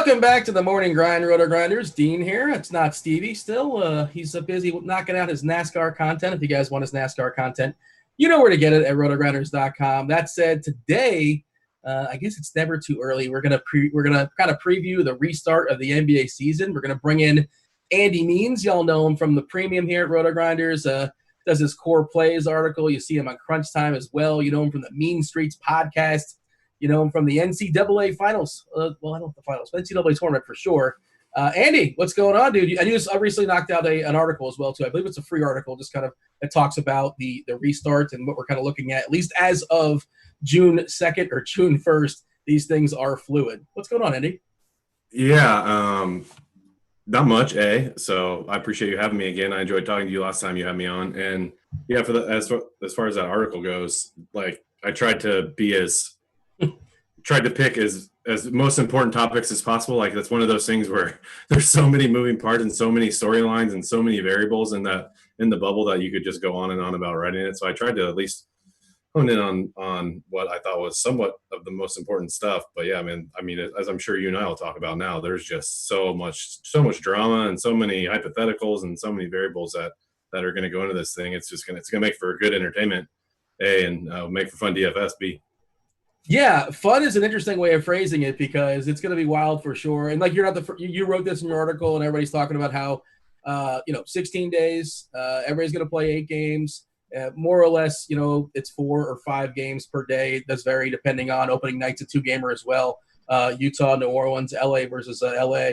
Welcome back to the Morning Grind, RotoGrinders. Dean here. It's not Stevie still. He's busy knocking out his NASCAR content. If you guys want his NASCAR content, you know where to get it at RotoGrinders.com. That said, today, I guess it's never too early. We're gonna kind of preview the restart of the NBA season. We're gonna bring in Andy Means. Y'all know him from the premium here at RotoGrinders. Does his core plays article. You see him on Crunch Time as well. You know him from the Mean Streets podcast. You know him from the NCAA finals. I don't know the finals, but NCAA tournament for sure. Andy, what's going on, dude? I recently knocked out an article as well, too. I believe it's a free article, just kind of that talks about the restart and what we're kind of looking at least as of June 2nd or June 1st. These things are fluid. What's going on, Andy? Yeah, not much, So I appreciate you having me again. I enjoyed talking to you last time you had me on. And yeah, as far as that article goes, like I tried to pick as most important topics as possible. Like that's one of those things where there's so many moving parts and so many storylines and so many variables in the bubble that you could just go on and on about writing it. So I tried to at least hone in on what I thought was somewhat of the most important stuff. But yeah, I mean, as I'm sure you and I will talk about now, there's just so much drama and so many hypotheticals and so many variables that are going to go into this thing. It's going to make for good entertainment, and make for fun DFS, B. Yeah, fun is an interesting way of phrasing it because it's going to be wild for sure. And like you wrote this in your article, and everybody's talking about how 16 days, everybody's going to play 8 games, more or less. It's 4 or 5 games per day. It does vary depending on opening night's a 2-gamer as well. Utah, New Orleans, LA versus LA.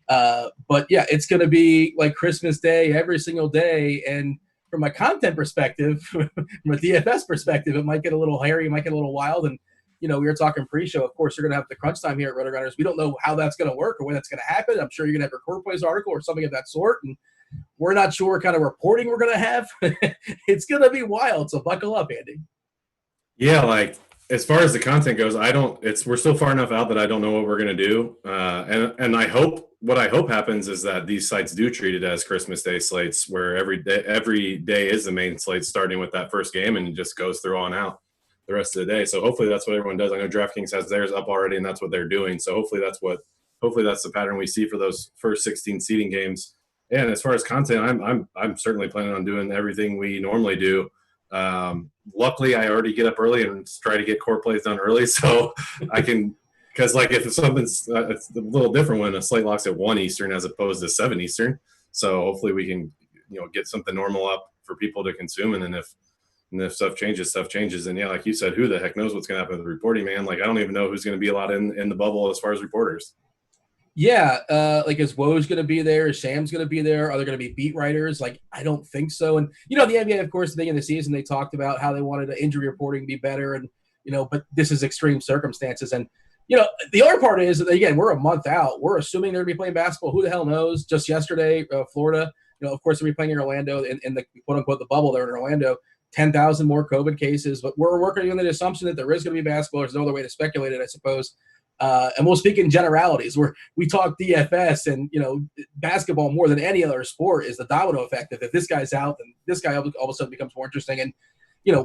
But yeah, it's going to be like Christmas Day every single day. And from a content perspective, from a DFS perspective, it might get a little hairy, it might get a little wild. And we were talking pre-show. Of course, you're going to have the crunch time here at RotoGrinders. We don't know how that's going to work or when that's going to happen. I'm sure you're going to have a core plays article or something of that sort. And we're not sure what kind of reporting we're going to have. It's going to be wild. So buckle up, Andy. Yeah, like as far as the content goes, we're still far enough out that I don't know what we're going to do. And what I hope happens is that these sites do treat it as Christmas Day slates where every day is the main slate starting with that first game and it just goes through on out the rest of the day. So hopefully that's what everyone does. I know DraftKings has theirs up already, and that's what they're doing. So hopefully that's the pattern we see for those first 16 seeding games. And as far as content, I'm certainly planning on doing everything we normally do. Luckily, I already get up early and try to get core plays done early, so I can. Because like if something's it's a little different when a slate locks at 1 Eastern as opposed to 7 Eastern. So hopefully we can get something normal up for people to consume, and then if stuff changes. And yeah, like you said, who the heck knows what's going to happen with the reporting, man? Like I don't even know who's going to be allowed in the bubble as far as reporters. Yeah, like is Woj going to be there? Is Shams going to be there? Are there going to be beat writers? Like I don't think so. And the NBA, of course, at the beginning of the season, they talked about how they wanted the injury reporting to be better, and but this is extreme circumstances. And the other part is that again, we're a month out. We're assuming they're going to be playing basketball. Who the hell knows? Just yesterday, Florida, of course, they're be playing in Orlando in the quote unquote the bubble there in Orlando. 10,000 more COVID cases, but we're working on the assumption that there is going to be basketball. There's no other way to speculate it, I suppose. And we'll speak in generalities where we talk DFS and, basketball more than any other sport is the domino effect. If this guy's out, then this guy all of a sudden becomes more interesting. And,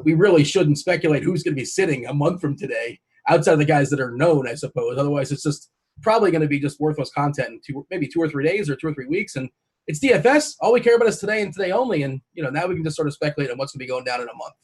we really shouldn't speculate who's going to be sitting a month from today outside of the guys that are known, I suppose. Otherwise, it's just probably going to be just worthless content in maybe 2 or 3 days or 2 or 3 weeks. And it's DFS. All we care about is today and today only. And, now we can just sort of speculate on what's going to be going down in a month.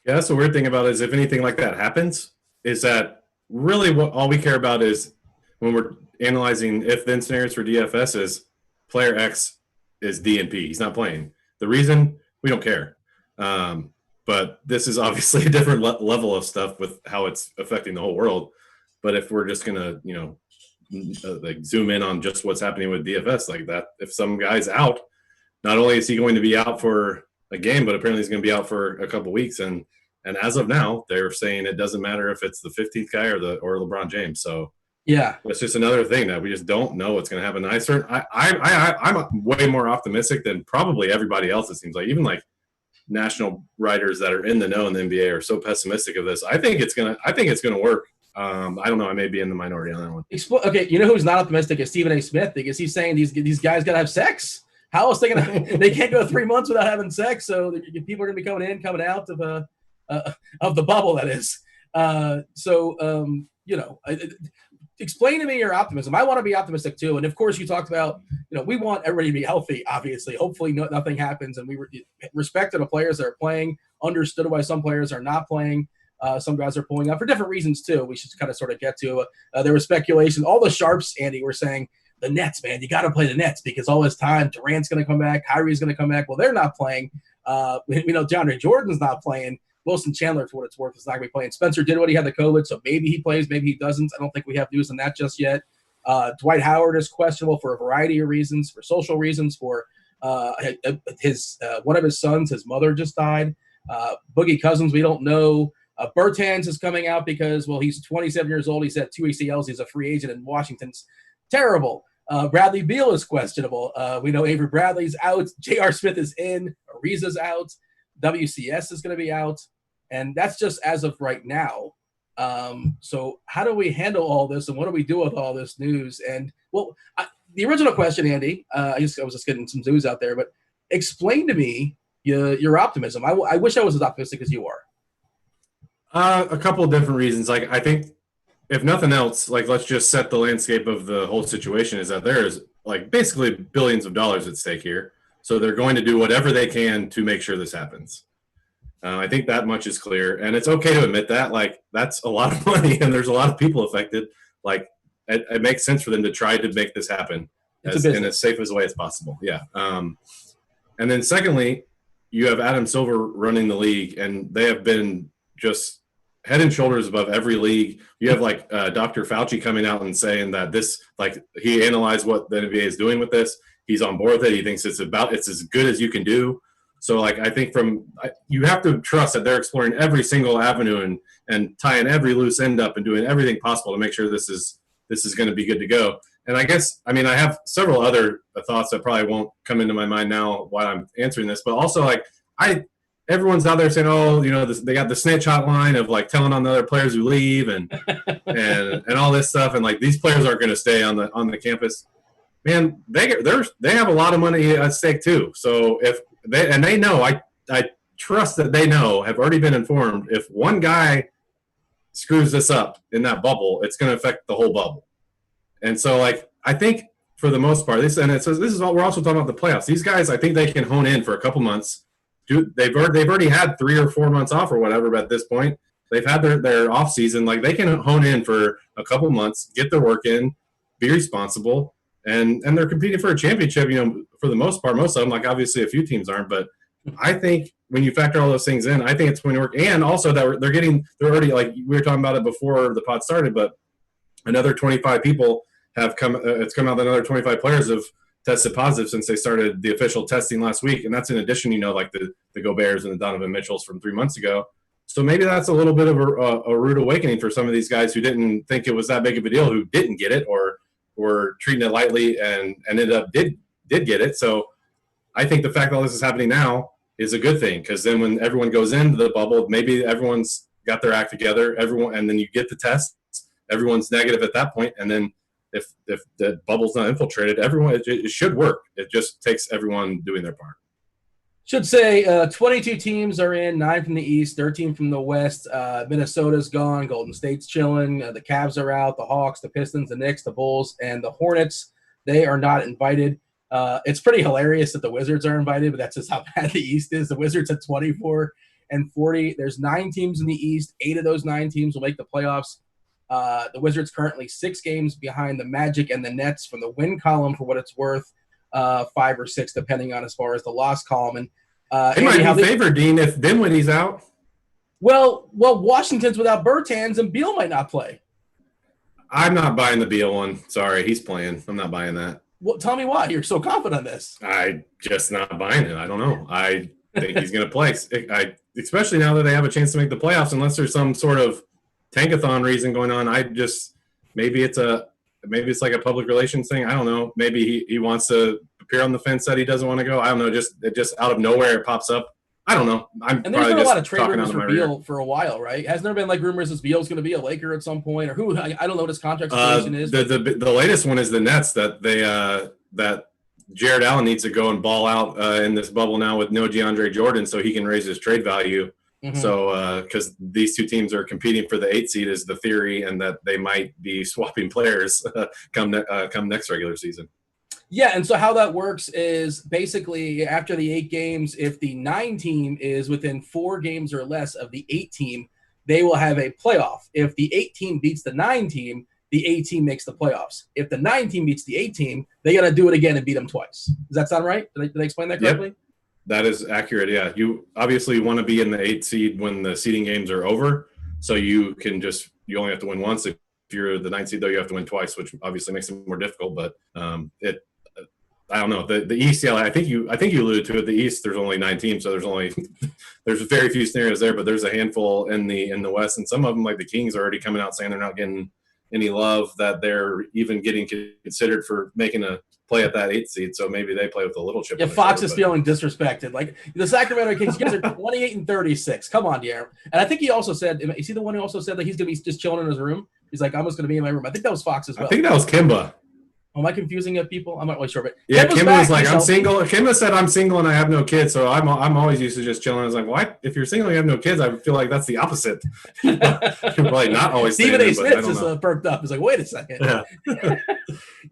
Yeah, that's the weird thing about it is if anything like that happens, is that really what all we care about is when we're analyzing if-then scenarios for DFS is player X is DNP. He's not playing. The reason, we don't care. But this is obviously a different level of stuff with how it's affecting the whole world. But if we're just going to, like zoom in on just what's happening with DFS like that. If some guy's out, not only is he going to be out for a game, but apparently he's going to be out for a couple weeks. And as of now, they're saying it doesn't matter if it's the 15th guy or LeBron James. So yeah, it's just another thing that we just don't know what's going to happen. I'm way more optimistic than probably everybody else. It seems like even like national writers that are in the know in the NBA are so pessimistic of this. I think it's gonna work. I don't know. I may be in the minority on that one. Okay, who's not optimistic is Stephen A. Smith because he's saying these guys got to have sex. How else they can't go 3 months without having sex? So people are going to be coming out of the bubble. That is. explain to me your optimism. I want to be optimistic too. And of course, you talked about, we want everybody to be healthy, obviously. Hopefully nothing happens. And we respected the players that are playing, understood why some players are not playing. Some guys are pulling out for different reasons too. We should kind of sort of get to there was speculation. All the sharps, Andy, were saying the Nets, man, you got to play the Nets because all this time Durant's going to come back, Kyrie's going to come back. Well, they're not playing. DeAndre Jordan's not playing. Wilson Chandler, for what it's worth, is not going to be playing. Spencer Dinwiddie had the COVID, so maybe he plays, maybe he doesn't. I don't think we have news on that just yet. Dwight Howard is questionable for a variety of reasons, for social reasons, for his one of his sons, his mother just died. Boogie Cousins, we don't know. Bertans is coming out because, well, he's 27 years old. He's had 2 ACLs. He's a free agent in Washington's terrible. Bradley Beal is questionable. We know Avery Bradley's out. J.R. Smith is in. Ariza's out. WCS is going to be out. And that's just as of right now. So how do we handle all this, and what do we do with all this news? And, well, the original question, Andy, I was just getting some news out there, but explain to me your optimism. I wish I was as optimistic as you are. A couple of different reasons. Like, I think if nothing else, like, let's just set the landscape of the whole situation is that there is, like, basically billions of dollars at stake here. So they're going to do whatever they can to make sure this happens. I think that much is clear. And it's okay to admit that. Like, that's a lot of money, and there's a lot of people affected. Like, it makes sense for them to try to make this happen in as safe as a way as possible. Yeah. And then secondly, you have Adam Silver running the league, and they have been just head and shoulders above every league. You have like Dr. Fauci coming out and saying that this, like, he analyzed what the NBA is doing with this. He's on board with it. He thinks it's as good as you can do. So, like, I think you have to trust that they're exploring every single avenue and tying every loose end up and doing everything possible to make sure this is going to be good to go. And I guess, I mean, I have several other thoughts that probably won't come into my mind now while I'm answering this, but also, like, everyone's out there saying, oh, they got the snitch hotline of, like, telling on the other players who leave and all this stuff, and, like, these players aren't going to stay on the campus. Man, they have a lot of money at stake too. So if they know, I trust that they know, have already been informed, if one guy screws this up in that bubble, it's going to affect the whole bubble. And so, like, I think for the most part, this is all, we're also talking about the playoffs. These guys, I think they can hone in for a couple months. They've already had 3 or 4 months off or whatever, but at this point, they've had their off season. Like, they can hone in for a couple months, get their work in, be responsible. And they're competing for a championship, for the most part. Most of them, like, obviously a few teams aren't, but I think when you factor all those things in, I think it's going to work. And also that they're already, like, we were talking about it before the pod started, but another 25 people have come. It's come out that another 25 players have tested positive since they started the official testing last week, and that's in addition, like the Goberts and the Donovan Mitchells from 3 months ago. So maybe that's a little bit of a rude awakening for some of these guys who didn't think it was that big of a deal, who didn't get it or were treating it lightly and ended up did get it. So I think the fact that all this is happening now is a good thing, because then when everyone goes into the bubble, maybe everyone's got their act together, and then you get the tests, everyone's negative at that point, and then if the bubble's not infiltrated, it should work. It just takes everyone doing their part. Should say 22 teams are in, 9 from the East, 13 from the West. Minnesota's gone. Golden State's chilling. The Cavs are out. The Hawks, the Pistons, the Knicks, the Bulls, and the Hornets, they are not invited. It's pretty hilarious that the Wizards are invited, but that's just how bad the East is. The Wizards at 24 and 40. There's 9 teams in the East. 8 of those 9 teams will make the playoffs. The Wizards currently 6 games behind the Magic and the Nets from the win column, for what it's worth. 5 or 6, depending on as far as the loss column. And they might be favored, Dean, if Dinwiddie's out. Well, Washington's without Bertans, and Beal might not play. I'm not buying the Beal one. Sorry, he's playing. I'm not buying that. Well, tell me why you're so confident on this. I just not buying it. I don't know. I think he's going to play. Especially now that they have a chance to make the playoffs, unless there's some sort of tankathon reason going on. Maybe it's like a public relations thing. I don't know. Maybe he wants to appear on the fence that he doesn't want to go. I don't know. Just out of nowhere it pops up. I don't know. And there's been a lot of trade rumors for Beal for a while, right? Hasn't there been like rumors that Beal's going to be a Laker at some point, or who? I don't know what his contract situation is. The latest one is the Nets, that that Jared Allen needs to go and ball out in this bubble now with no DeAndre Jordan, so he can raise his trade value. So, because these two teams are competing for the 8 seed is the theory, and that they might be swapping players come next regular season. Yeah, and so how that works is basically after the 8 games, if the 9 team is within 4 games or less of the 8 team, they will have a playoff. If the 8 team beats the 9 team, the 8 team makes the playoffs. If the 9 team beats the 8 team, they got to do it again and beat them twice. Does that sound right? Did I explain that correctly? Yep. That is accurate. Yeah, you obviously want to be in the 8 seed when the seeding games are over, so you only have to win once. If you're the 9 seed, though, you have to win twice, which obviously makes it more difficult. But I don't know, the East. Yeah, I think you alluded to it. The East, there's only 9 teams, so there's very few scenarios there. But there's a handful in the West, and some of them, like the Kings, are already coming out saying they're not getting any love, that they're even getting considered for making a play at that 8 seed. So maybe they play with a little chip. Yeah, Fox is feeling disrespected. Like the Sacramento Kings, you guys are 28-36. Come on, De'Aaron. And I think he also said, is he the one who also said that he's going to be just chilling in his room? He's like, I'm just going to be in my room. I think that was Fox as well. I think that was Kimba. Am I confusing people? I'm not really sure, but yeah, Kimba was like, I'm single. Kimba said, I'm single and I have no kids, so I'm always used to just chilling. I was like, why? If you're single and you have no kids, I feel like that's the opposite. You're probably not always. Stephen A. Smith just perked up. He's like, wait a second. Yeah.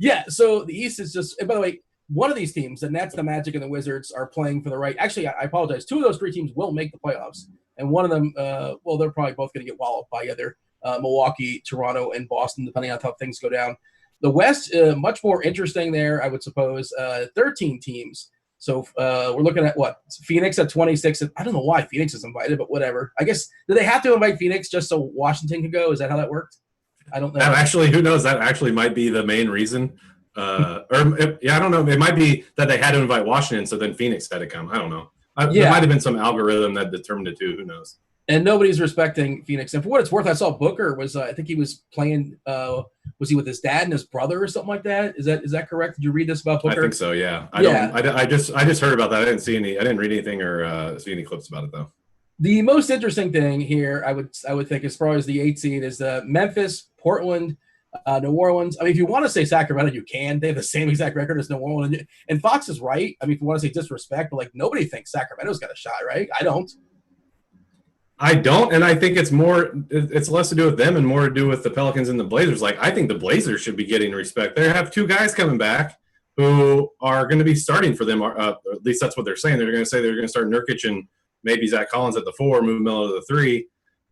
Yeah. So the East is just. And by the way, one of these teams, the Nets, the Magic, and the Wizards, are playing for the right. Actually, I apologize. 2 of those 3 teams will make the playoffs, and one of them, they're probably both going to get walloped by either Milwaukee, Toronto, and Boston, depending on how things go down. The West, much more interesting there, I would suppose. 13 teams. So we're looking at what? Phoenix at 26. I don't know why Phoenix is invited, but whatever. I guess, do they have to invite Phoenix just so Washington can go? Is that how that worked? I don't know. Actually, who knows? That actually might be the main reason. I don't know. It might be that they had to invite Washington, so then Phoenix had to come. I don't know. There might have been some algorithm that determined it too. Who knows? And nobody's respecting Phoenix. And for what it's worth, I saw Booker was, I think he was playing, was he with his dad and his brother or something like that? Is that correct? Did you read this about Booker? I think so, yeah. I just heard about that. I didn't read anything or see any clips about it, though. The most interesting thing here, I would think, as far as the 8 seed, is Memphis, Portland, New Orleans. I mean, if you want to say Sacramento, you can. They have the same exact record as New Orleans. And Fox is right. I mean, if you want to say disrespect, but like nobody thinks Sacramento's got a shot, right? I don't, and I think it's less to do with them and more to do with the Pelicans and the Blazers. Like, I think the Blazers should be getting respect. They have 2 guys coming back who are going to be starting for them, or at least that's what they're saying. They're going to say they're going to start Nurkic and maybe Zach Collins at the 4, move Melo to the 3.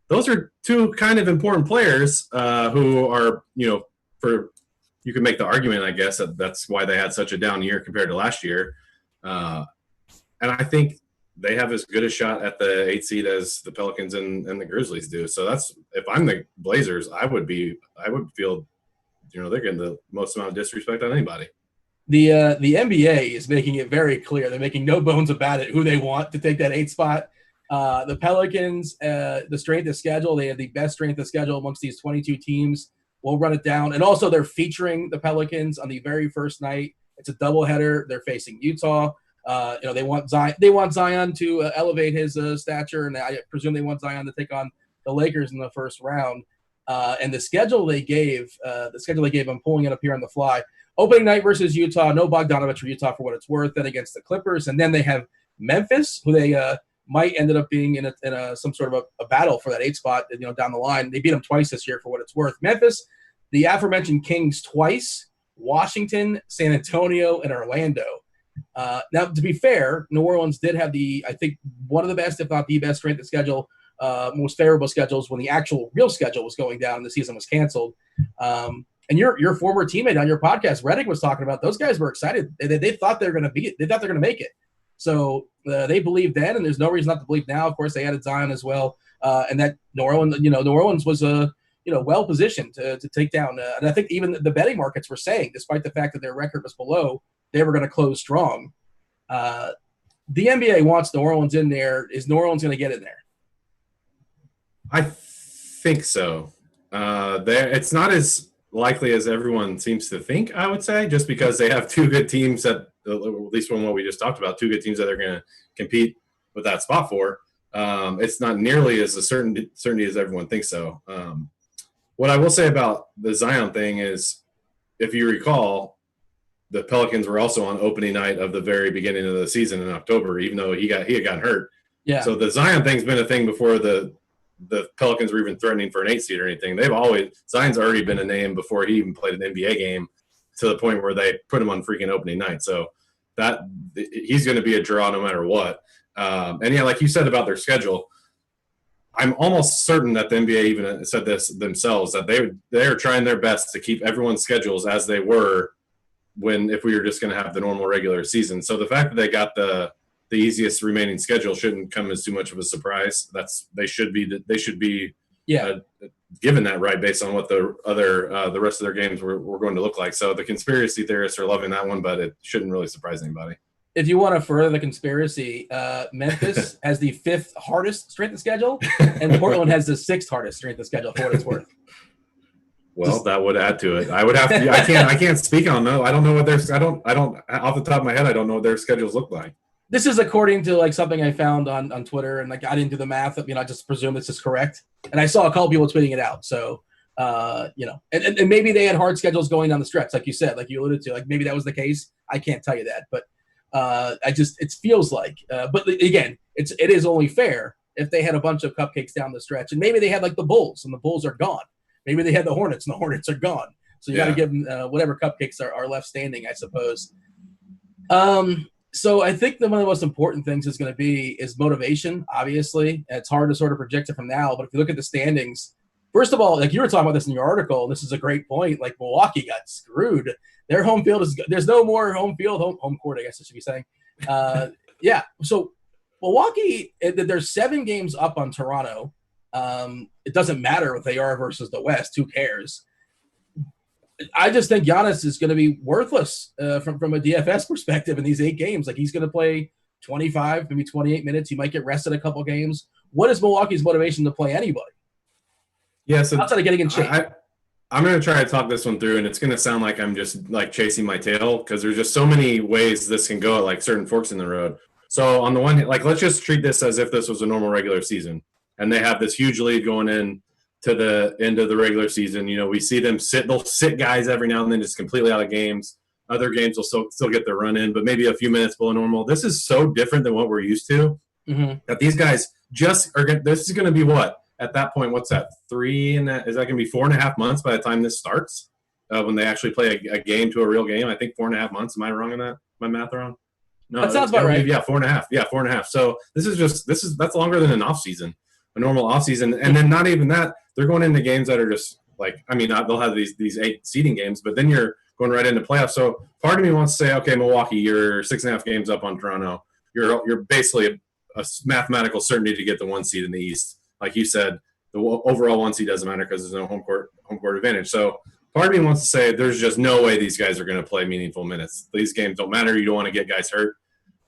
Those are 2 kind of important players who are, you can make the argument, I guess, that's why they had such a down year compared to last year. And I think they have as good a shot at the 8 seed as the Pelicans and the Grizzlies do. So that's, if I'm the Blazers, I would feel, they're getting the most amount of disrespect on anybody. The NBA is making it very clear. They're making no bones about it who they want to take that 8 spot. The Pelicans, the strength of schedule, they have the best strength of schedule amongst these 22 teams. We'll run it down. And also they're featuring the Pelicans on the very first night. It's a doubleheader. They're facing Utah. They want Zion to elevate his stature, and I presume they want Zion to take on the Lakers in the first round. And the schedule they gave, I'm pulling it up here on the fly. Opening night versus Utah, no Bogdanovich for Utah for what it's worth. Then against the Clippers, and then they have Memphis, who they might end up being in some sort of a battle for that 8 spot. Down the line, they beat them twice this year for what it's worth. Memphis, the aforementioned Kings twice, Washington, San Antonio, and Orlando. Now, to be fair, New Orleans did have I think one of the best, if not the best, strength of schedule, most favorable schedules when the actual real schedule was going down and the season was canceled. And your former teammate on your podcast, Reddick, was talking about those guys were excited. They thought they were going to be it. They thought they're going to make it. So they believed then, and there's no reason not to believe now. Of course, they added Zion as well, and that New Orleans was well positioned to take down. And I think even the betting markets were saying, despite the fact that their record was below, they were going to close strong. The NBA wants New Orleans in there. Is New Orleans going to get in there? I think so. It's not as likely as everyone seems to think, I would say, just because they have 2 good teams that, at least from what we just talked about, 2 good teams that are going to compete with that spot for. It's not nearly as a certainty as everyone thinks so. What I will say about the Zion thing is, if you recall, the Pelicans were also on opening night of the very beginning of the season in October, even though he had gotten hurt. Yeah. So the Zion thing's been a thing before the Pelicans were even threatening for an 8 seed or anything. Zion's already been a name before he even played an NBA game, to the point where they put him on freaking opening night. So that he's going to be a draw no matter what. And yeah, like you said about their schedule, I'm almost certain that the NBA even said this themselves, that they are trying their best to keep everyone's schedules as they were if we were just going to have the normal regular season. So the fact that they got the easiest remaining schedule shouldn't come as too much of a surprise. They should be given that right based on what the rest of their games were going to look like. So the conspiracy theorists are loving that one, but it shouldn't really surprise anybody. If you want to further the conspiracy, Memphis has the 5th hardest strength of schedule, and Portland has the 6th hardest strength of schedule, for what it's worth. Well, that would add to it. I would have to. I can't speak on them. I don't know what I don't off the top of my head. I don't know what their schedules look like. This is according to like something I found on Twitter, and like I didn't do the math. I just presume this is correct, and I saw a couple people tweeting it out. So, and maybe they had hard schedules going down the stretch, like you said, like you alluded to. Like maybe that was the case. I can't tell you that, but it feels like. But again, it is only fair if they had a bunch of cupcakes down the stretch, and maybe they had like the Bulls, and the Bulls are gone. Maybe they had the Hornets, and the Hornets are gone. So you got to give them whatever cupcakes are left standing, I suppose. So I think that one of the most important things is going to be motivation, obviously. And it's hard to sort of project it from now, but if you look at the standings, first of all, like you were talking about this in your article, and this is a great point, like Milwaukee got screwed. Their home field there's no more home field, home court, I guess I should be saying. So Milwaukee, they're 7 games up on Toronto. It doesn't matter what they are versus the West. Who cares? I just think Giannis is going to be worthless from a DFS perspective in these 8 games. Like he's going to play 25, maybe 28 minutes. He might get rested a couple games. What is Milwaukee's motivation to play anybody? Yeah, so outside of getting in shape. I'm going to try to talk this one through, and it's going to sound like I'm just like chasing my tail because there's just so many ways this can go at like certain forks in the road. So on the one hand, like let's just treat this as if this was a normal regular season, and they have this huge lead going in to the end of the regular season. We see them they'll sit guys every now and then just completely out of games. Other games will still get their run in, but maybe a few minutes below normal. This is so different than what we're used to that these guys just are – this is going to be what? At that point, what's that? Is that going to be 4.5 months by the time this starts when they actually play a game to a real game? I think 4.5 months. Am I wrong on that? My math wrong? No, that sounds about right. Yeah, 4.5. Yeah, 4.5. So that's longer than an off season, a normal off season. And then not even that, they're going into games that are just like, they'll have these 8 seeding games, but then you're going right into playoffs. So part of me wants to say, okay, Milwaukee, you're 6.5 games up on Toronto. You're basically a mathematical certainty to get the 1 seed in the East. Like you said, the overall 1 seed doesn't matter because there's no home court advantage. So part of me wants to say there's just no way these guys are going to play meaningful minutes. These games don't matter. You don't want to get guys hurt.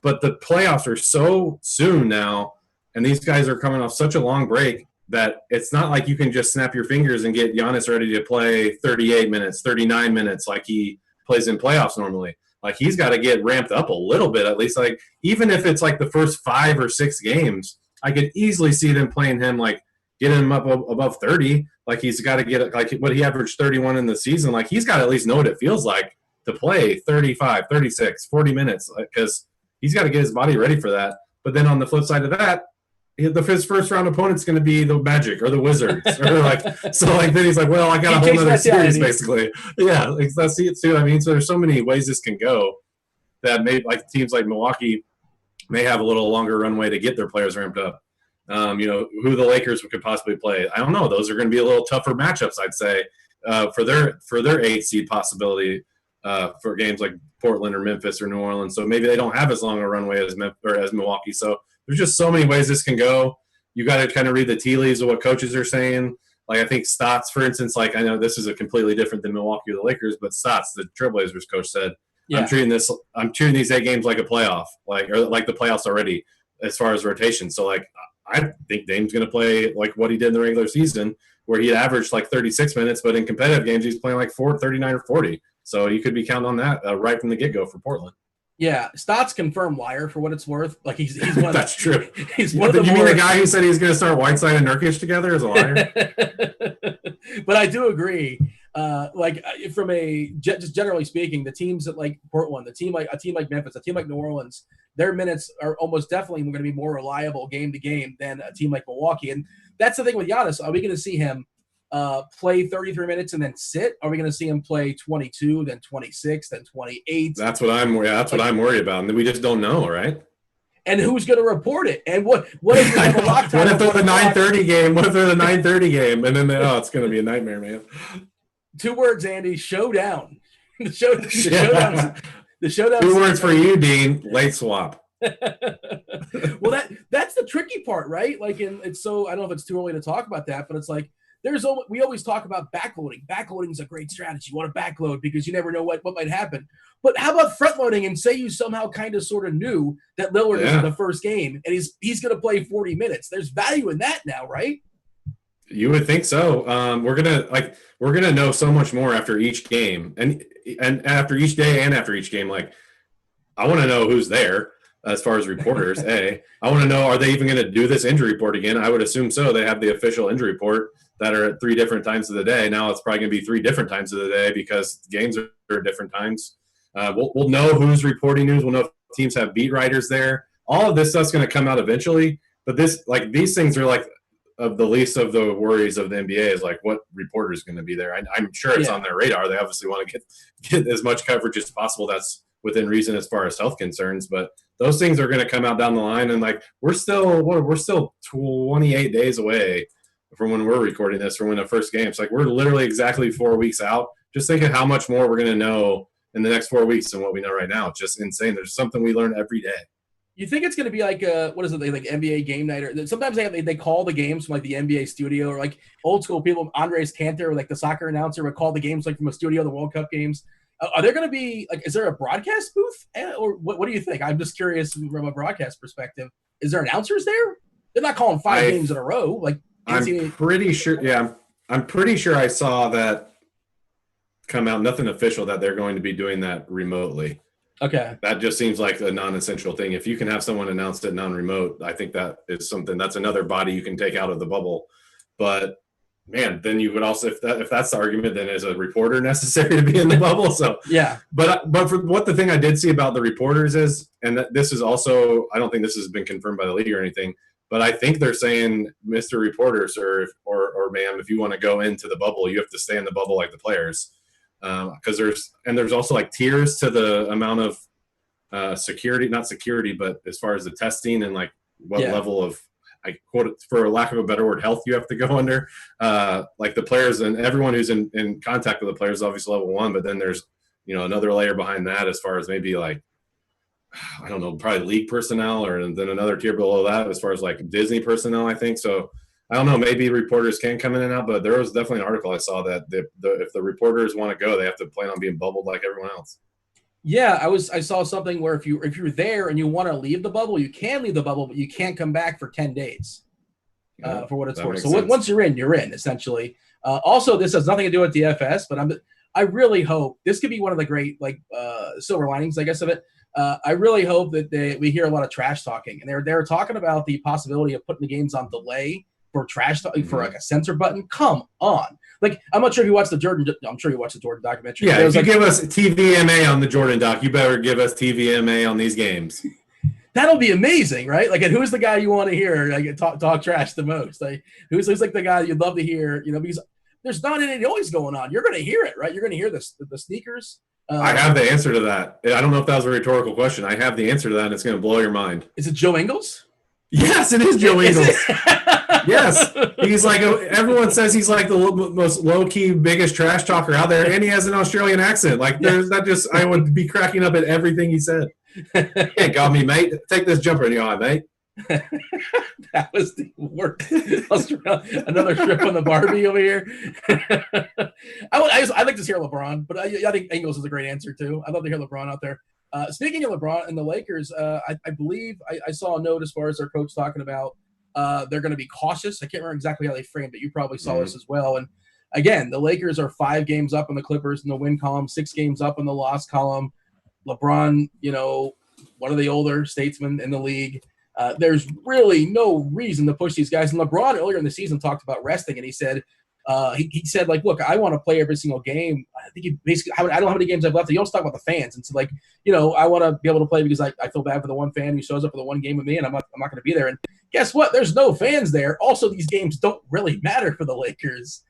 But the playoffs are so soon now, and these guys are coming off such a long break that it's not like you can just snap your fingers and get Giannis ready to play 38 minutes, 39 minutes like he plays in playoffs normally. Like he's got to get ramped up a little bit at least. Like even if it's like the first 5 or 6 games, I could easily see them playing him like getting him up above 30. Like he's got to get like what he averaged 31 in the season. Like he's got to at least know what it feels like to play 35, 36, 40 minutes because he's got to get his body ready for that. But then on the flip side of that, his first round opponent's going to be the Magic or the Wizards, or then he's like, well, I got a whole other series basically. Yeah, that's it too. So there's so many ways this can go that like teams like Milwaukee may have a little longer runway to get their players ramped up. Who the Lakers could possibly play, I don't know. Those are going to be a little tougher matchups, I'd say, for their 8 seed possibility for games like Portland or Memphis or New Orleans. So maybe they don't have as long a runway as Milwaukee. So there's just so many ways this can go. You got to kind of read the tea leaves of what coaches are saying. Like I think Stotts, for instance, like I know this is a completely different than Milwaukee or the Lakers, but Stotts, the Trailblazers coach, said, I'm treating these 8 games like a playoff, or like the playoffs already as far as rotation. So like I think Dame's going to play like what he did in the regular season, where he averaged like 36 minutes, but in competitive games he's playing like 39 or 40. So you could be counting on that right from the get-go for Portland. Yeah, Stotts confirmed liar for what it's worth. Like he's one of That's true. He's one of the You mean the guy who said he's going to start Whiteside and Nurkic together as a liar? But I do agree. From just generally speaking, the teams that like Portland, a team like Memphis, a team like New Orleans, their minutes are almost definitely going to be more reliable game to game than a team like Milwaukee. And that's the thing with Giannis. Are we going to see him play 33 minutes and then sit? Are we going to see him play 22, then 26, then 28? That's what I'm worried about. And we just don't know, right? And who's going to report it? And what if we have a lockdown? What if they're the 9:30 game? What if they're the 9:30 game? And then it's going to be a nightmare, man. 2 words, Andy. Showdown. The showdown. 2 words for you, Dean. Late swap. Well, that's the tricky part, right? Like, it's so I don't know if it's too early to talk about that, but it's like we always talk about backloading. Backloading is a great strategy. You want to backload because you never know what might happen. But how about front loading and say you somehow kind of sort of knew that Lillard is in the first game and he's going to play 40 minutes. There's value in that now, right? You would think so. We're gonna know so much more after each game, and after each day, and after each game. Like, I want to know who's there as far as reporters. I want to know, are they even going to do this injury report again? I would assume so. They have the official injury report that are at 3 different times of the day. Now it's probably going to be 3 different times of the day because games are at different times. We'll know who's reporting news. We'll know if teams have beat writers there. All of this stuff's going to come out eventually. But these things are like of the least of the worries of the NBA is like what reporter is going to be there. I'm sure it's on their radar. They obviously want to get as much coverage as possible. That's within reason as far as health concerns. But those things are going to come out down the line. And like we're still 28 days away from when we're recording this, from when the first game. It's like we're literally exactly 4 weeks out. Just think of how much more we're going to know in the next 4 weeks than what we know right now. It's just insane. There's something we learn every day. You think it's going to be like what is it, like NBA game night? Or sometimes they call the games from like the NBA studio, or like old school people, Andres Cantor, like the soccer announcer would call the games like from a studio, the World Cup games. Are there going to be like, is there a broadcast booth, or what do you think? I'm just curious from a broadcast perspective. Is there announcers there? They're not calling 5 games in a row. Like I'm pretty sure. Yeah, I'm pretty sure I saw that come out. Nothing official that they're going to be doing that remotely. Okay. That just seems like a non-essential thing. If you can have someone announce it non-remote, I think that is something that's another body you can take out of the bubble. But man, then you would also, if that's the argument, then is a reporter necessary to be in the bubble? So yeah. But for what the thing I did see about the reporters is, and this is also, I don't think this has been confirmed by the league or anything, but I think they're saying, Mr. Reporter, sir, or ma'am, if you want to go into the bubble, you have to stay in the bubble like the players. Because there's also like tiers to the amount of security, not security, but as far as the testing and like what level of, I quote it, for lack of a better word, health you have to go under. Like the players and everyone who's in contact with the players is obviously level 1, but then there's another layer behind that as far as maybe like, I don't know, probably league personnel, or then another tier below that as far as like Disney personnel, I think. So I don't know, maybe reporters can come in and out, but there was definitely an article I saw that if the reporters want to go, they have to plan on being bubbled like everyone else. Yeah, I saw something where if you're there and you want to leave the bubble, you can leave the bubble, but you can't come back for 10 days for what it's worth. So once you're in, essentially. Also, this has nothing to do with DFS, but I really hope this could be one of the great silver linings, I guess, of it. I really hope that we hear a lot of trash talking, and they're talking about the possibility of putting the games on delay for trash talking, for like a censor button. Come on. Like, I'm not sure if you watched I'm sure you watched the Jordan documentary. Yeah, if you give us TVMA on the Jordan doc, you better give us TVMA on these games. That'll be amazing, right? Like, and who's the guy you want to hear like talk trash the most? Like, who's like the guy you'd love to hear? Because there's not any noise going on. You're going to hear it, right? You're going to hear the sneakers. I have the answer to that. I don't know if that was a rhetorical question. I have the answer to that, and it's going to blow your mind. Is it Joe Ingles? Yes, it is Joe Ingles. Yes, he's like, everyone says he's like the most low-key, biggest trash talker out there, and he has an Australian accent. Like, I would be cracking up at everything he said. You ain't got me, mate. Take this jumper in your eye, mate. That was the worst. Another strip on the Barbie over here. I'd like to hear LeBron, but I think Ingles is a great answer too. I'd love to hear LeBron out there. Speaking of LeBron and the Lakers, I believe I saw a note as far as their coach talking about they're going to be cautious. I can't remember exactly how they framed it. You probably saw this as well. And again, the Lakers are 5 games up on the Clippers in the win column, 6 games up in the loss column. LeBron, one of the older statesmen in the league. There's really no reason to push these guys. And LeBron earlier in the season talked about resting, and he said, He said, like, look, I want to play every single game. I think he basically, I don't know how many games I've left. He also talk about the fans. And so, like, I want to be able to play because I feel bad for the one fan who shows up for the one game with me, and I'm not going to be there. And guess what? There's no fans there. Also, these games don't really matter for the Lakers.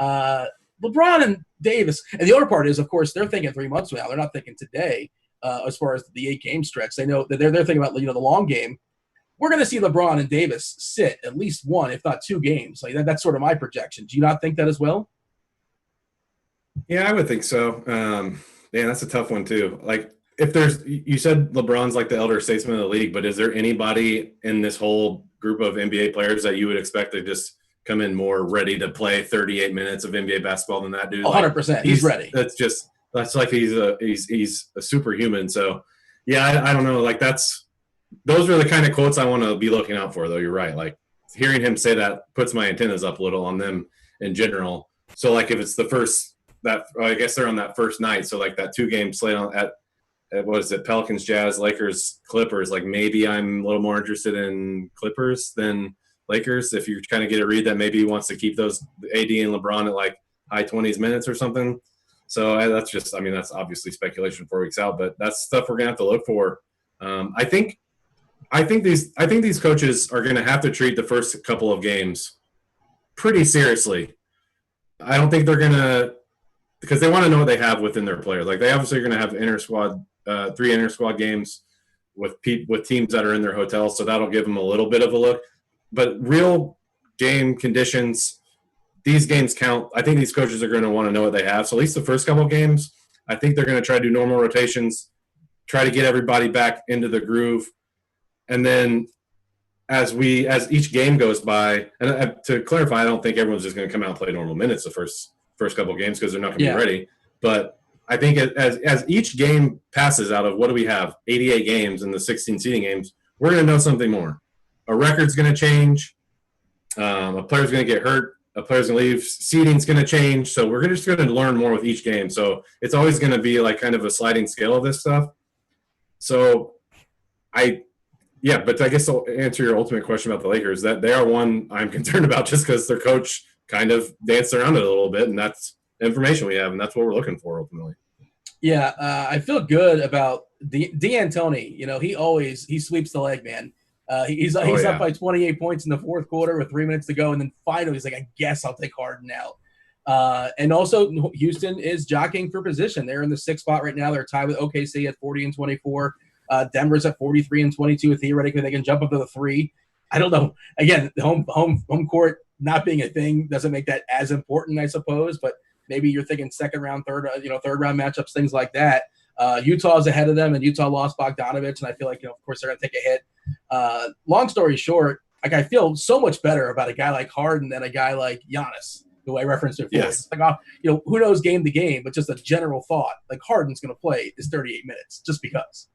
LeBron and Davis. And the other part is, of course, they're thinking 3 months from now. They're not thinking today as far as the 8-game stretch. They know that they're thinking about, the long game. We're going to see LeBron and Davis sit at least one, if not 2 games. Like that's sort of my projection. Do you not think that as well? Yeah, I would think so. Man, that's a tough one too. Like you said LeBron's like the elder statesman of the league, but is there anybody in this whole group of NBA players that you would expect to just come in more ready to play 38 minutes of NBA basketball than that dude? 100%. He's ready. That's like he's a superhuman. So yeah, I don't know. Like those are the kind of quotes I want to be looking out for, though. You're right. Like hearing him say that puts my antennas up a little on them in general. So like if it's the first I guess they're on that first night. So like that 2-game slate at what is it? Pelicans, Jazz, Lakers, Clippers. Like maybe I'm a little more interested in Clippers than Lakers. If you kind of get a read that maybe he wants to keep those AD and LeBron at like high 20s minutes or something. So that's obviously speculation 4 weeks out, but that's stuff we're gonna have to look for. I think these coaches are going to have to treat the first couple of games pretty seriously. I don't think they're going to, because they want to know what they have within their players. Like they obviously are going to have 3 inter squad games with teams that are in their hotels, so that'll give them a little bit of a look. But real game conditions, these games count. I think these coaches are going to want to know what they have. So at least the first couple of games, I think they're going to try to do normal rotations, try to get everybody back into the groove. And then as each game goes by, and to clarify, I don't think everyone's just going to come out and play normal minutes the first couple of games because they're not going to be ready. But I think as each game passes out of what do we have, 88 games in the 16 seeding games, we're going to know something more. A record's going to change. A player's going to get hurt. A player's going to leave. Seeding's going to change. So we're just going to learn more with each game. So it's always going to be like kind of a sliding scale of this stuff. So but I guess I'll answer your ultimate question about the Lakers, that they are one I'm concerned about just because their coach kind of danced around it a little bit, and that's information we have, and that's what we're looking for ultimately. Yeah, I feel good about D'Antoni. He sweeps the leg, man. He's up by 28 points in the fourth quarter with 3 minutes to go, and then finally he's like, I guess I'll take Harden out. And also Houston is jockeying for position. They're in the 6th spot right now. They're tied with OKC at 40 and 24. Denver's at 43 and 22. Theoretically, they can jump up to the 3. I don't know. Again, home court not being a thing doesn't make that as important, I suppose. But maybe you're thinking second round, third round matchups, things like that. Utah's ahead of them, and Utah lost Bogdanovich, and I feel like of course they're going to take a hit. Long story short, like I feel so much better about a guy like Harden than a guy like Giannis, who I referenced before. Yes. Like who knows game to game, but just a general thought. Like Harden's going to play his 38 minutes just because.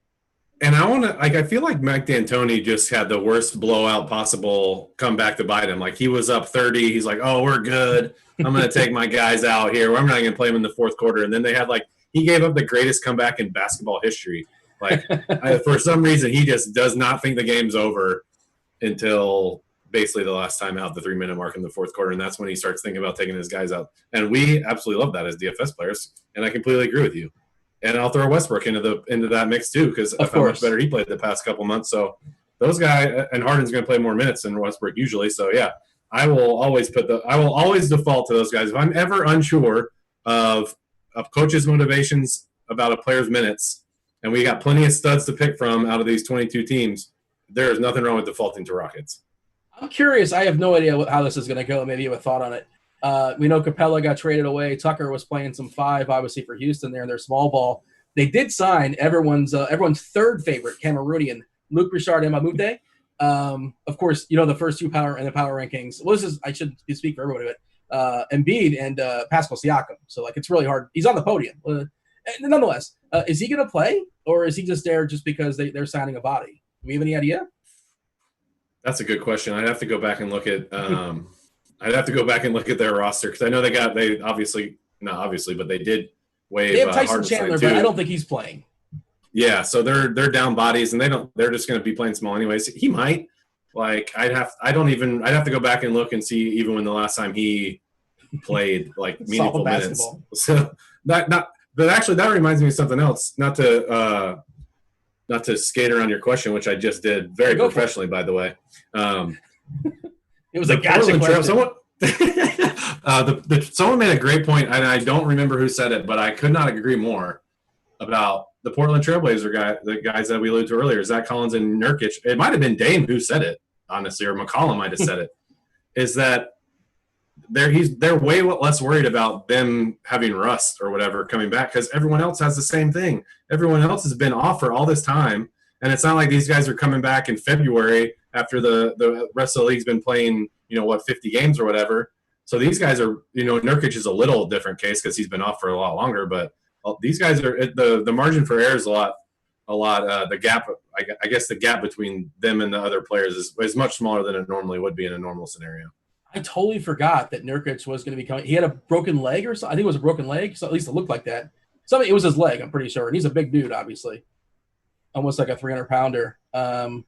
And I feel like Mike D'Antoni just had the worst blowout possible come back to bite him. Like he was up 30. He's like, oh, we're good. I'm going to take my guys out here. I'm not going to play them in the fourth quarter. And then they had he gave up the greatest comeback in basketball history. Like for some reason, he just does not think the game's over until basically the last time out, the 3-minute mark in the fourth quarter. And that's when he starts thinking about taking his guys out. And we absolutely love that as DFS players. And I completely agree with you. And I'll throw Westbrook into that mix too, because of how much better he played the past couple months. So those guys, and Harden's going to play more minutes than Westbrook usually. So yeah, I will always default to those guys. If I'm ever unsure of coaches' motivations about a player's minutes, and we got plenty of studs to pick from out of these 22 teams, there is nothing wrong with defaulting to Rockets. I'm curious. I have no idea how this is going to go. Maybe you have a thought on it. We know Capella got traded away. Tucker was playing some 5, obviously, for Houston there in their small ball. They did sign everyone's third favorite Cameroonian, Luc Richard Mbamute. Of course, the first 2 power rankings. Well, I should speak for everybody, but Embiid and Pascal Siakam. So, it's really hard. He's on the podium. Nonetheless, is he going to play, or is he just there just because they're signing a body? Do we have any idea? That's a good question. I'd have to go back and look at their roster because I know they obviously not obviously, but they did waive. They have Tyson Chandler, but I don't think he's playing. Yeah, so they're down bodies, and they're just going to be playing small anyways. He might. I'd have to go back and look and see even when the last time he played like Solid meaningful minutes. basketball. So but actually that reminds me of something else. Not to skate around your question, which I just did very professionally, by the way. It was a gotcha question. Someone made a great point, and I don't remember who said it, but I could not agree more about the Portland Trailblazer the guys that we alluded to earlier, Zach Collins and Nurkic. It might have been Dame who said it, honestly, or McCollum might have said it, is that they're way less worried about them having rust or whatever coming back because everyone else has the same thing. Everyone else has been off for all this time, and it's not like these guys are coming back in February after the rest of the league's been playing, 50 games or whatever. So these guys are, Nurkic is a little different case because he's been off for a lot longer, but these guys are the margin for error is a lot. The gap, I guess, the gap between them and the other players is much smaller than it normally would be in a normal scenario. I totally forgot that Nurkic was going to be coming. He had a broken leg or something. I think it was a broken leg, so at least it looked like that. It was his leg, I'm pretty sure. And he's a big dude, obviously. Almost like a 300-pounder. Collins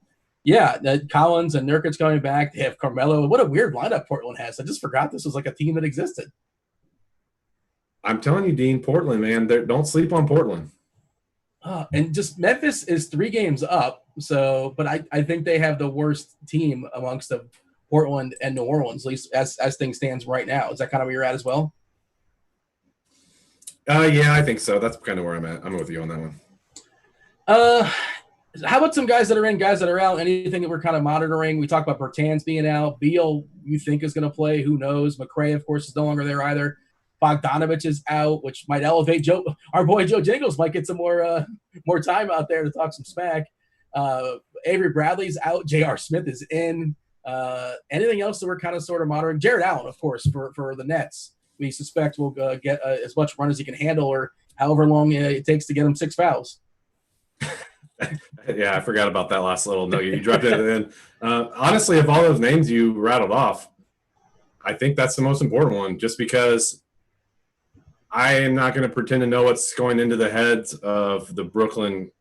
and Nurkic coming back. They have Carmelo. What a weird lineup Portland has. I just forgot this was like a team that existed. I'm telling you, Dean, Portland, man. Don't sleep on Portland. And just Memphis is 3 games up. So, but I think they have the worst team amongst the Portland and New Orleans, at least as things stands right now. Is that kind of where you're at as well? Yeah, I think so. That's kind of where I'm at. I'm with you on that one. How about some guys that are in, guys that are out? Anything that we're kind of monitoring? We talked about Bertans being out. Beal, you think is going to play? Who knows? McRae, of course, is no longer there either. Bogdanovich is out, which might elevate our boy Joe Jingles might get some more time out there to talk some smack. Avery Bradley's out. J.R. Smith is in. Anything else that we're kind of sort of monitoring? Jared Allen, of course, for the Nets. We suspect will get as much run as he can handle, or however long it takes to get him 6 fouls. Yeah, I forgot about that last little nugget. You dropped it in. Honestly, of all those names you rattled off, I think that's the most important one, just because I am not going to pretend to know what's going into the heads of the Brooklyn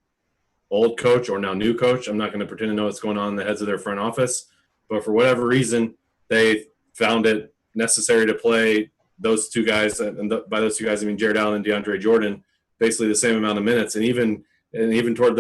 old coach or now new coach. I'm not going to pretend to know what's going on in the heads of their front office. But for whatever reason, they found it necessary to play those 2 guys, and by those 2 guys, I mean Jared Allen and DeAndre Jordan, basically the same amount of minutes. And even toward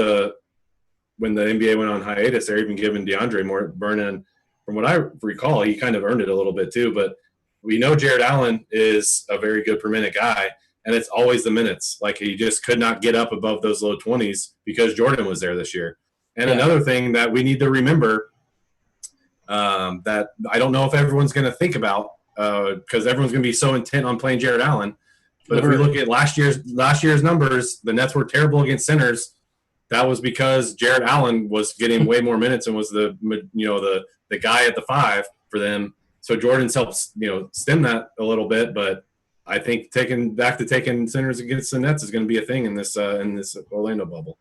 when the NBA went on hiatus, they're even giving DeAndre more burn-in. From what I recall, he kind of earned it a little bit too. But we know Jared Allen is a very good per-minute guy, and it's always the minutes. Like, he just could not get up above those low 20s because Jordan was there this year. And Another thing that we need to remember that I don't know if everyone's going to think about because everyone's going to be so intent on playing Jared Allen. But if we look at last year's numbers, the Nets were terrible against centers. That was because Jared Allen was getting way more minutes and was the guy at the 5 for them. So Jordan's helped stem that a little bit, but I think taking centers against the Nets is going to be a thing in this Orlando bubble.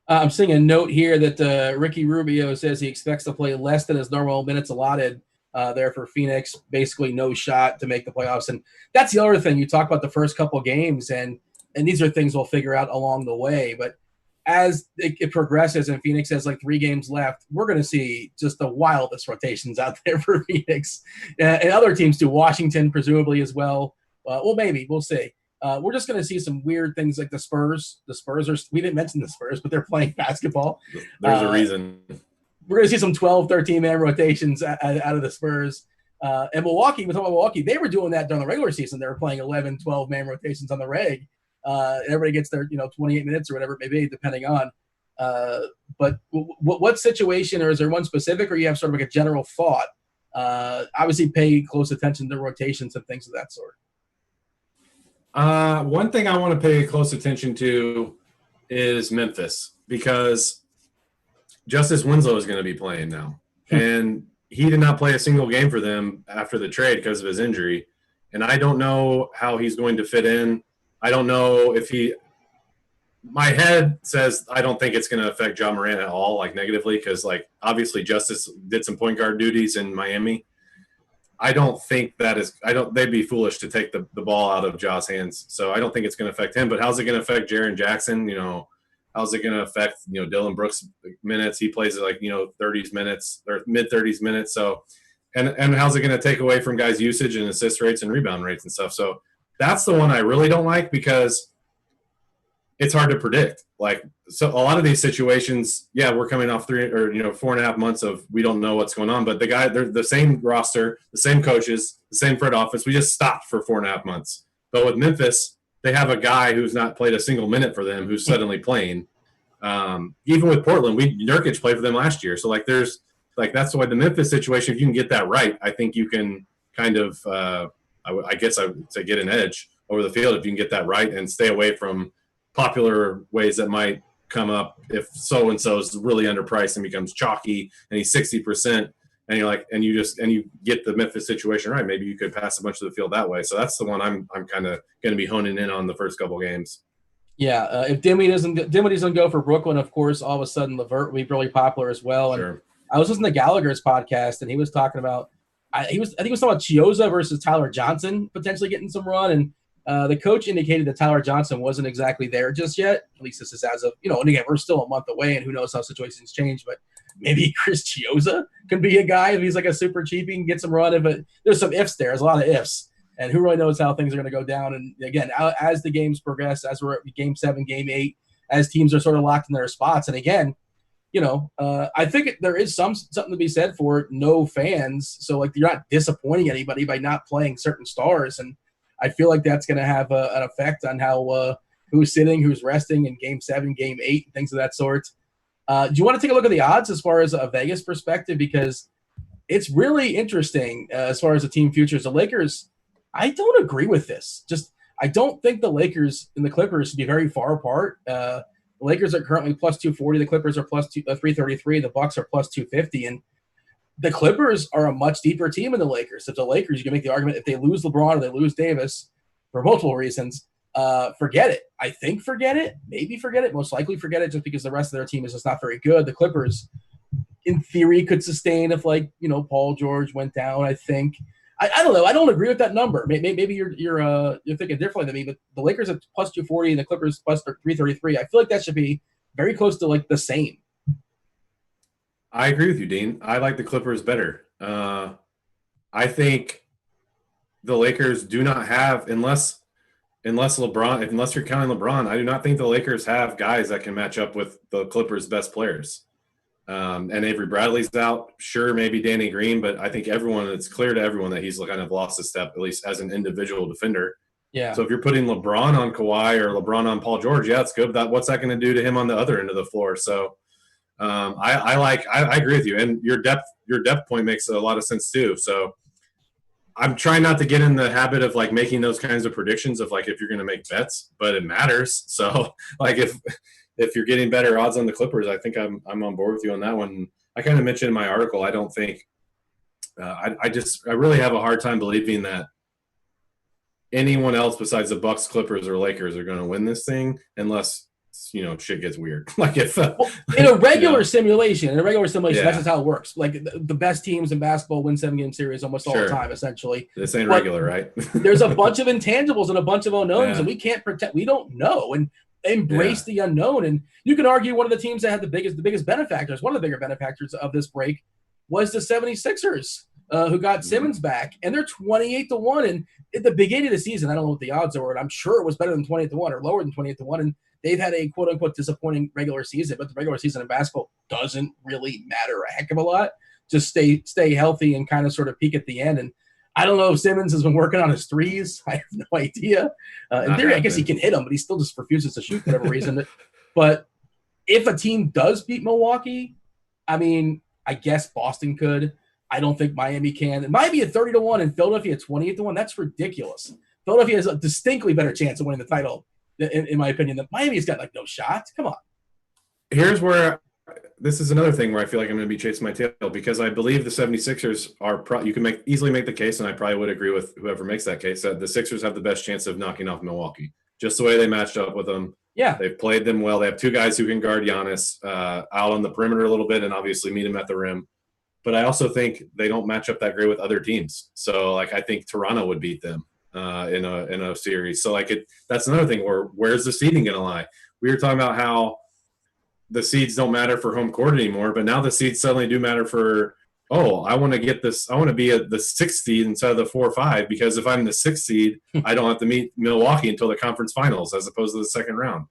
I'm seeing a note here that Ricky Rubio says he expects to play less than his normal minutes allotted there for Phoenix. Basically, no shot to make the playoffs, and that's the other thing. You talk about the first couple games, and these are things we'll figure out along the way. But as it progresses, and Phoenix has like 3 games left, we're going to see just the wildest rotations out there for Phoenix and other teams too. Washington presumably as well. Maybe we'll see. We're just going to see some weird things like the Spurs. The Spurs we didn't mention the Spurs, but they're playing basketball. There's a reason. We're going to see some 12, 13-man rotations out of the Spurs. And Milwaukee, we're talking about Milwaukee, they were doing that during the regular season. They were playing 11, 12-man rotations on the reg. Everybody gets their 28 minutes or whatever it may be, depending on. But what situation, or is there one specific, or you have sort of like a general thought? Obviously, pay close attention to rotations and things of that sort. One thing I want to pay close attention to is Memphis, because Justice Winslow is going to be playing now. And he did not play a single game for them after the trade because of his injury. And I don't know how he's going to fit in. I don't know if my head says I don't think it's going to affect Ja Morant at all, like negatively, because like obviously Justice did some point guard duties in Miami. I don't think they'd be foolish to take the ball out of Ja's hands. So I don't think it's going to affect him. But how's it going to affect Jaren Jackson? How's it going to affect, Dylan Brooks minutes? He plays like, 30s minutes or mid 30s minutes. So and how's it going to take away from guys' usage and assist rates and rebound rates and stuff? So that's the one I really don't like because it's hard to predict. Like, so a lot of these situations, yeah, we're coming off 4.5 months of we don't know what's going on, but they're the same roster, the same coaches, the same front office. We just stopped for 4.5 months. But with Memphis, they have a guy who's not played a single minute for them who's suddenly playing. Even with Portland, Nurkic played for them last year. So that's why the Memphis situation, if you can get that right, I think you can kind of, I guess I would say get an edge over the field if you can get that right and stay away from popular ways that might come up if so-and-so is really underpriced and becomes chalky and he's 60%. And you're like, and you get the Memphis situation right. Maybe you could pass a bunch of the field that way. So that's the one I'm kind of going to be honing in on the first couple games. Yeah, if Dinwiddie doesn't go for Brooklyn, of course, all of a sudden LeVert will be really popular as well. And Sure. I was listening to Gallagher's podcast, and he was talking about I think he was talking about Chiozza versus Tyler Johnson potentially getting some run, and the coach indicated that Tyler Johnson wasn't exactly there just yet. At least this is as of and again we're still a month away, and who knows how situations change, but maybe Chris Chiozza can be a guy if he's like a super cheap, he can get some run. But there's some ifs there. There's a lot of ifs. And who really knows how things are going to go down. And, again, as the games progress, as we're at Game 7, Game 8, as teams are sort of locked in their spots. And, again, I think there is something to be said for no fans. So, like, you're not disappointing anybody by not playing certain stars. And I feel like that's going to have an effect on how who's sitting, who's resting in Game 7, Game 8, things of that sort. Do you want to take a look at the odds as far as a Vegas perspective? Because it's really interesting as far as the team futures. The Lakers – I don't agree with this. I don't think the Lakers and the Clippers should be very far apart. The Lakers are currently plus 240. The Clippers are plus 333. The Bucks are plus 250. And the Clippers are a much deeper team than the Lakers. If the Lakers, you can make the argument if they lose LeBron or they lose Davis for multiple reasons, forget it. I think forget it. Maybe forget it. Most likely forget it just because the rest of their team is just not very good. The Clippers, in theory, could sustain if Paul George went down, I think. I don't know. I don't agree with that number. Maybe you're thinking differently than me, but the Lakers at plus 240 and the Clippers plus 333. I feel like that should be very close to the same. I agree with you, Dean. I like the Clippers better. I think the Lakers do not have, unless you're counting LeBron, I do not think the Lakers have guys that can match up with the Clippers' best players. And Avery Bradley's out. Sure, maybe Danny Green, but I think it's clear to everyone that he's kind of lost a step, at least as an individual defender. Yeah. So if you're putting LeBron on Kawhi or LeBron on Paul George, yeah, it's good. What's that going to do to him on the other end of the floor? So I agree with you. And your depth point makes a lot of sense too. So I'm trying not to get in the habit of making those kinds of predictions of if you're going to make bets, but it matters. So if you're getting better odds on the Clippers, I think I'm on board with you on that one. I kind of mentioned in my article, I don't think I really have a hard time believing that anyone else besides the Bucks, Clippers, or Lakers are going to win this thing unless shit gets weird. In a regular simulation, that's just how it works. The best teams in basketball win 7-game series almost all the time, essentially. This ain't regular, right? There's a bunch of intangibles and a bunch of unknowns, and we can't pretend we don't know. And embrace the unknown. And you can argue one of the teams that had the biggest benefactors, one of the bigger benefactors of this break was the 76ers, who got Simmons back, and they're 28-1. And at the beginning of the season, I don't know what the odds are, and I'm sure it was better than 28-1 or lower than 28-1. And they've had a quote unquote disappointing regular season, but the regular season in basketball doesn't really matter a heck of a lot. Just stay healthy and kind of sort of peak at the end. And I don't know if Simmons has been working on his threes. I have no idea. In theory, I guess he can hit them, but he still just refuses to shoot for whatever reason. But if a team does beat Milwaukee, I mean, I guess Boston could. I don't think Miami can. Miami at 30-1 and Philadelphia at 28-1. That's ridiculous. Philadelphia has a distinctly better chance of winning the title, in my opinion, than Miami's got no shot. Come on. Here's where this is another thing where I feel like I'm going to be chasing my tail because I believe the 76ers you can easily make the case, and I probably would agree with whoever makes that case, that the Sixers have the best chance of knocking off Milwaukee. Just the way they matched up with them. Yeah. They've played them well. They have two guys who can guard Giannis out on the perimeter a little bit and obviously meet him at the rim. But I also think they don't match up that great with other teams. So, I think Toronto would beat them in a series. So, that's another thing where's the seeding going to lie? We were talking about how the seeds don't matter for home court anymore, but now the seeds suddenly do matter for oh, I want to get this. I want to be at the 6th seed instead of the 4 or 5, because if I'm the 6th seed, I don't have to meet Milwaukee until the conference finals as opposed to the second round.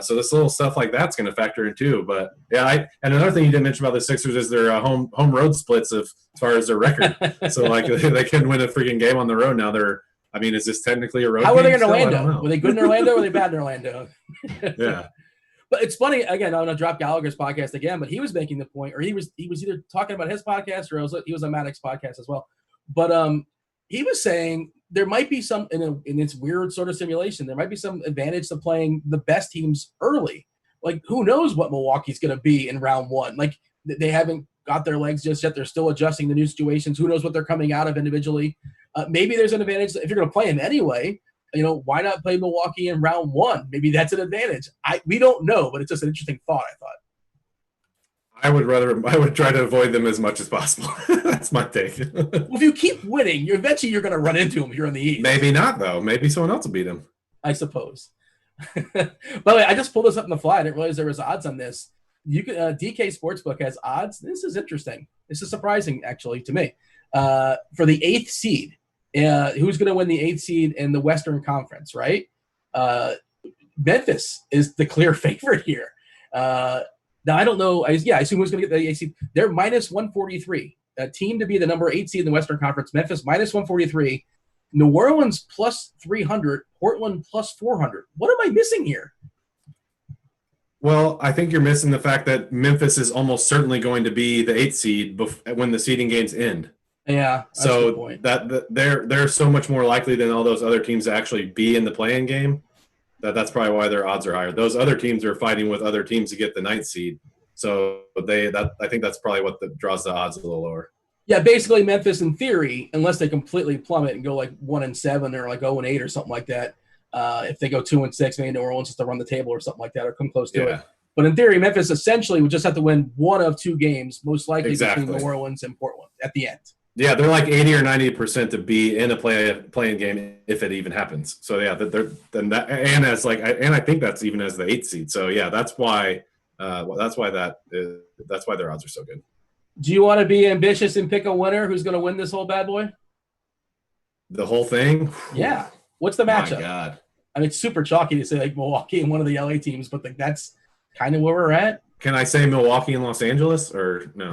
So this little stuff like that's going to factor in too. But yeah, and another thing you didn't mention about the Sixers is their home road splits as far as their record. So like they can win a freaking game on the road now. I mean, is this technically a road game? How were they in Orlando? Were they good in Orlando or were they bad in Orlando? Yeah. But it's funny, again, I'm going to drop Gallagher's podcast again, but he was making the point, or he was either talking about his podcast or he was on Maddox's podcast as well. But he was saying there might be some, in its weird sort of simulation, there might be some advantage to playing the best teams early. Like, who knows what Milwaukee's going to be in round one? Like, they haven't got their legs just yet. They're still adjusting to new situations. Who knows what they're coming out of individually? Maybe there's an advantage if you're going to play them anyway. Why not play Milwaukee in round one? Maybe that's an advantage. We don't know, but it's just an interesting thought, I thought. I would try to avoid them as much as possible. That's my take. Well, if you keep winning, eventually you're going to run into them if you're in the East. Maybe not, though. Maybe someone else will beat them. I suppose. By the way, I just pulled this up on the fly. I didn't realize there was odds on this. You can DK Sportsbook has odds. This is interesting. This is surprising, actually, to me. For the 8th seed. Who's going to win the 8th seed in the Western Conference, right? Memphis is the clear favorite here. Now, I don't know. I assume who's going to get the 8th seed. They're minus 143. A team to be the number 8 seed in the Western Conference. Memphis minus 143. New Orleans plus 300. Portland plus 400. What am I missing here? Well, I think you're missing the fact that Memphis is almost certainly going to be the 8th seed when the seeding games end. Yeah, that's a good point. They're so much more likely than all those other teams to actually be in the play-in game. That's probably why their odds are higher. Those other teams are fighting with other teams to get the 9th seed. So I think that's probably what draws the odds a little lower. Yeah, basically Memphis in theory, unless they completely plummet and go like 1-7 or like 0-8 or something like that. If they go 2-6, maybe New Orleans has to run the table or something like that or come close to it. But in theory, Memphis essentially would just have to win one of 2 games, most likely between New Orleans and Portland at the end. Yeah, they're like 80 or 90% to be in a play-in game if it even happens. So yeah, I think that's even as the 8th seed. So yeah, that's why their odds are so good. Do you want to be ambitious and pick a winner who's going to win this whole bad boy? The whole thing? Yeah. What's the matchup? My God. I mean, it's super chalky to say like Milwaukee and one of the LA teams, but like that's kind of where we're at. Can I say Milwaukee and Los Angeles or no?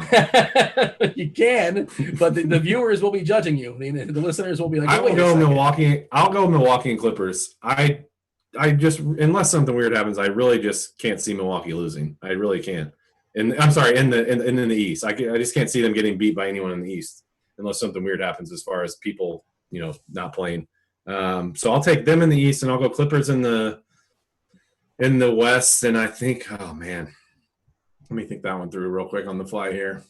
You can, but the viewers will be judging you. The listeners will be like, I'll go Milwaukee and Clippers. I just, unless something weird happens, I really just can't see Milwaukee losing. I really can't. And I'm sorry, in the East, I just can't see them getting beat by anyone in the East unless something weird happens as far as people, not playing. So I'll take them in the East, and I'll go Clippers in the West. And I think, oh man, let me think that one through real quick on the fly here.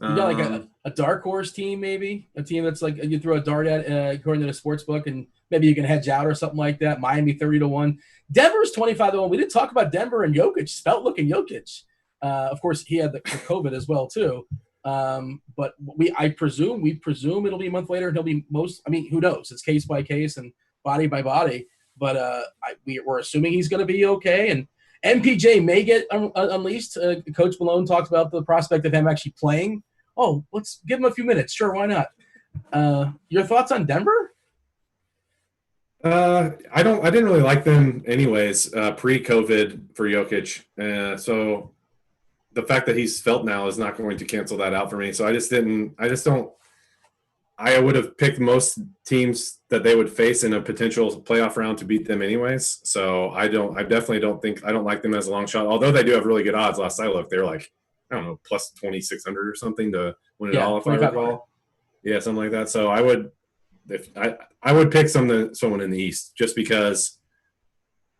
You got like a dark horse team, maybe a team that's like you throw a dart at according to the sports book, and maybe you can hedge out or something like that. Miami 30-1, Denver's 25-1. We didn't talk about Denver and Jokic, spelt looking Jokic. Of course, he had the COVID as well too. But we presume it'll be a month later, and he'll be who knows? It's case by case and body by body. But we're assuming he's going to be okay. And MPJ may get unleashed. Coach Malone talked about the prospect of him actually playing. Oh, let's give him a few minutes. Sure, why not? Your thoughts on Denver? I didn't really like them anyways, pre-COVID for Jokic. So the fact that he's felt now is not going to cancel that out for me. So I would have picked most teams that they would face in a potential playoff round to beat them anyways. So I don't like them as a long shot, although they do have really good odds. Last I looked, they were like, I don't know, plus 2,600 or something to win it all, if I recall. Yeah, something like that. So I would pick someone in the East just because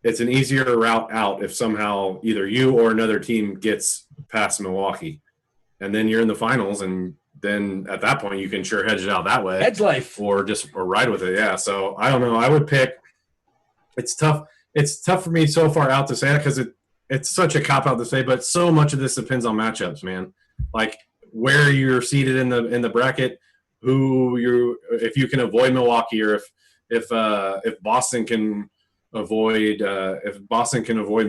it's an easier route out if somehow either you or another team gets past Milwaukee. And then you're in the finals, and then at that point you can sure hedge it out that way. Hedge life. Or ride with it. Yeah. So I don't know. I would pick – it's tough. It's tough for me so far out to say that because it's such a cop-out to say, but so much of this depends on matchups, man. Like where you're seated in the bracket, if you can avoid Milwaukee, or if Boston can avoid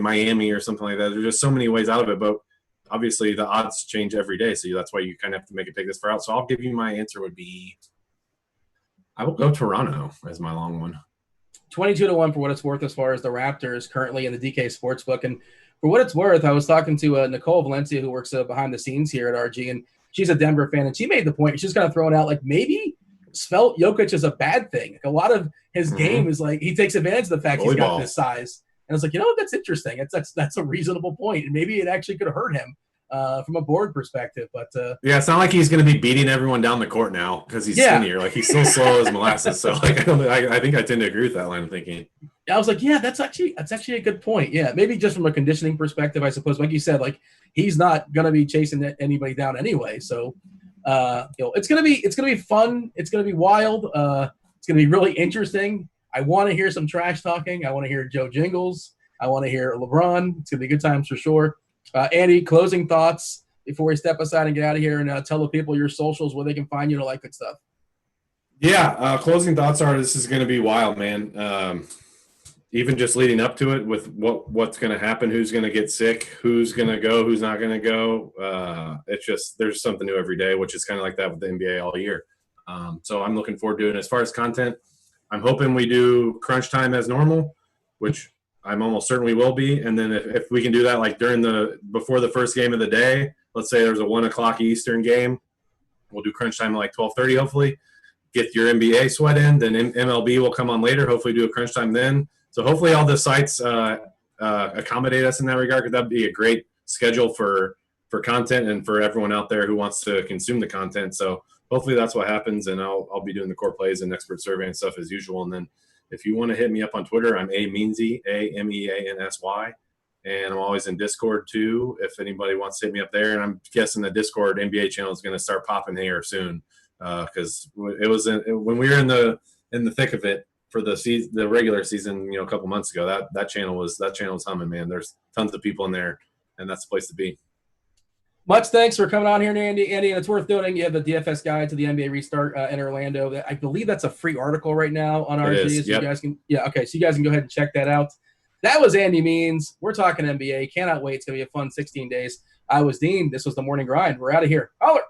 Miami or something like that. There's just so many ways out of it. But obviously the odds change every day, so that's why you kind of have to make a pick this far out. So I'll give you my answer would be I will go Toronto as my long one. 22-1 for what it's worth as far as the Raptors currently in the DK Sportsbook. And for what it's worth, I was talking to Nicole Valencia, who works behind the scenes here at RG, and she's a Denver fan, and she made the point. She's kind of throwing out, like, maybe Svelte Jokic is a bad thing. Like, a lot of his game is like he takes advantage of the fact he's got this size. And I was like, that's interesting. That's a reasonable point, and maybe it actually could hurt him from a board perspective. But yeah, it's not like he's going to be beating everyone down the court now because he's skinnier. Like, he's so slow as molasses. So like, I think I tend to agree with that line of thinking. I was like, yeah, that's actually a good point. Yeah, maybe just from a conditioning perspective, I suppose. Like you said, like he's not going to be chasing anybody down anyway. So it's gonna be fun. It's gonna be wild. It's gonna be really interesting. I want to hear some trash talking. I want to hear Joe Jingles. I want to hear LeBron. It's gonna be good times for sure. Andy, closing thoughts before we step aside and get out of here, and tell the people your socials where they can find you and all that good stuff. Yeah, closing thoughts are this is going to be wild, man. Even just leading up to it with what's going to happen, who's going to get sick, who's going to go, who's not going to go. It's just there's something new every day, which is kind of like that with the NBA all year. So I'm looking forward to it. As far as content, I'm hoping we do crunch time as normal, which I'm almost certain we will be. And then if we can do that, like before the first game of the day, let's say there's a 1 o'clock Eastern game, we'll do crunch time at like 12:30, hopefully. Get your NBA sweat in, then MLB will come on later, hopefully do a crunch time then. So hopefully all the sites accommodate us in that regard, because that'd be a great schedule for content and for everyone out there who wants to consume the content. So hopefully that's what happens, and I'll be doing the core plays and expert survey and stuff as usual. And then if you want to hit me up on Twitter, I'm Meansy, Ameansy, and I'm always in Discord too. If anybody wants to hit me up there, and I'm guessing the Discord NBA channel is going to start popping here soon, because it was when we were in the thick of it for the regular season, a couple months ago. That channel was humming, man. There's tons of people in there, and that's the place to be. Much thanks for coming on here, Andy. And it's worth noting you have the DFS guide to the NBA restart in Orlando. I believe that's a free article right now on RG. So you guys can, so you guys can go ahead and check that out. That was Andy Means. We're talking NBA. Cannot wait. It's going to be a fun 16 days. I was Dean. This was the Morning Grind. We're out of here. Holler!